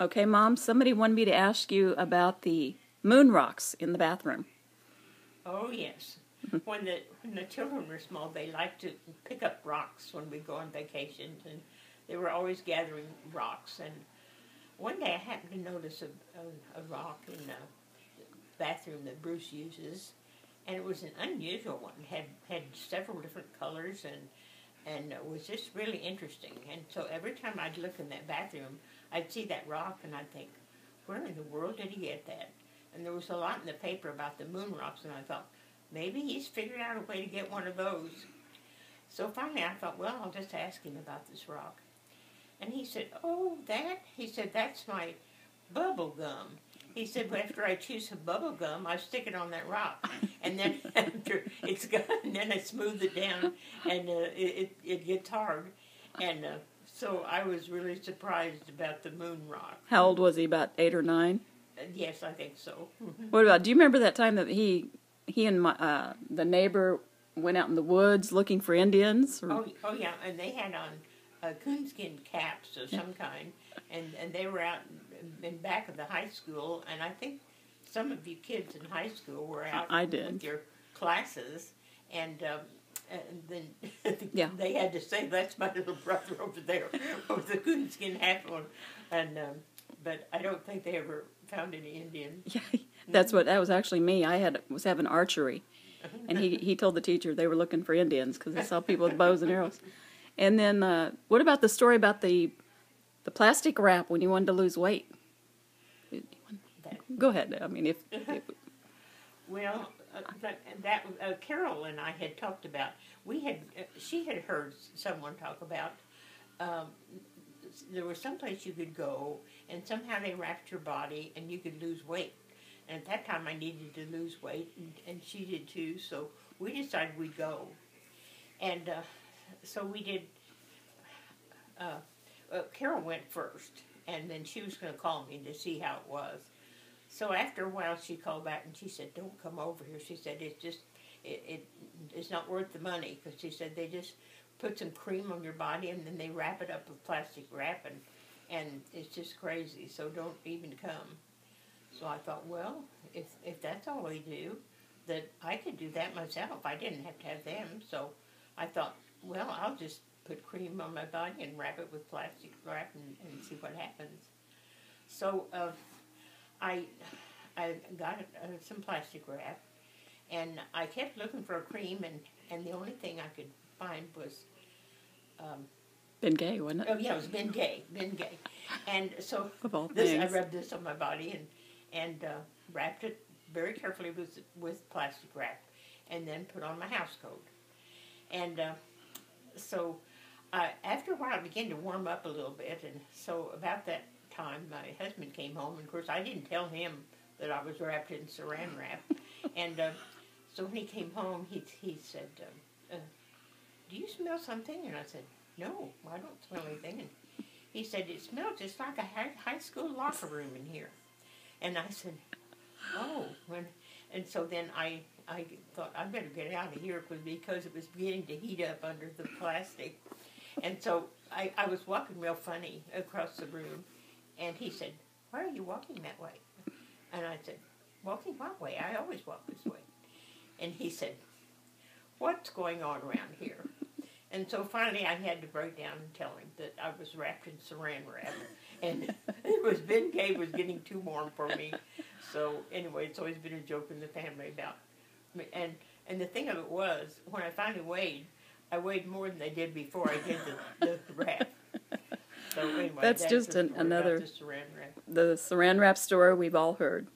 Okay, Mom, somebody wanted me to ask you about the moon rocks in the bathroom. Oh, yes. When the children were small, they liked to pick up rocks when we go on vacations, and they were always gathering rocks. And one day I happened to notice a rock in the bathroom that Bruce uses, and it was an unusual one. It had several different colors, and it was just really interesting. And so every time I'd look in that bathroom, I'd see that rock, and I'd think, where in the world did he get that? And there was a lot in the paper about the moon rocks, and I thought, maybe he's figured out a way to get one of those. So finally I thought, well, I'll just ask him about this rock. And he said, oh, that? He said, that's my bubble gum. He said, well, after I chew some bubble gum, I stick it on that rock. And then after it's gone, then I smooth it down, and it gets hard. And so I was really surprised about the moon rock. How old was he, about 8 or 9? Yes, I think so. What about, do you remember that time that he and the neighbor went out in the woods looking for Indians? Oh, yeah, and they had on coonskin caps of some kind, and they were out in back of the high school, and I think some of you kids in high school were out with your classes, and then they had to say, that's my little brother over there with the coonskin hat on, and but I don't think they ever found any Indians. Yeah, that was actually me. I was having archery, and he told the teacher they were looking for Indians because they saw people with bows and arrows. And then, what about the story about the plastic wrap when you wanted to lose weight? Go ahead. I mean, well, Carol and I had talked about. She had heard someone talk about. There was someplace you could go, and somehow they wrapped your body, and you could lose weight. And at that time, I needed to lose weight, and she did too. So we decided we'd go, and so we did. Carol went first, and then she was going to call me to see how it was. So after a while, she called back and she said, "Don't come over here." She said, "It's not worth the money," because she said they just put some cream on your body and then they wrap it up with plastic wrap, and it's just crazy. So don't even come. So I thought, well, if that's all they do, that I could do that myself. I didn't have to have them. So I thought, well, I'll just put cream on my body and wrap it with plastic wrap and see what happens. So I got some plastic wrap, and I kept looking for a cream, and the only thing I could find was Ben Gay, wasn't it? Oh yeah, it was Ben Gay. And so I rubbed this on my body and wrapped it very carefully with plastic wrap, and then put on my house coat. And so after a while, I began to warm up a little bit, and so about that time, my husband came home, and of course, I didn't tell him that I was wrapped in Saran Wrap. And so when he came home, he said, "Do you smell something?" And I said, "No, I don't smell anything." And he said, "It smells just like a high school locker room in here." And I said, "Oh." And so then I thought, I better get out of here because it was beginning to heat up under the plastic. And so I was walking real funny across the room, and he said, "Why are you walking that way?" And I said, "Walking what way? I always walk this way." And he said, "What's going on around here?" And so finally I had to break down and tell him that I was wrapped in Saran Wrap. And it was Ben Gay was getting too warm for me. So anyway, it's always been a joke in the family about me. And the thing of it was, when I finally weighed, I weighed more than I did before I did the wrap. So anyway, that's just another the Saran Wrap. The Saran Wrap story we've all heard.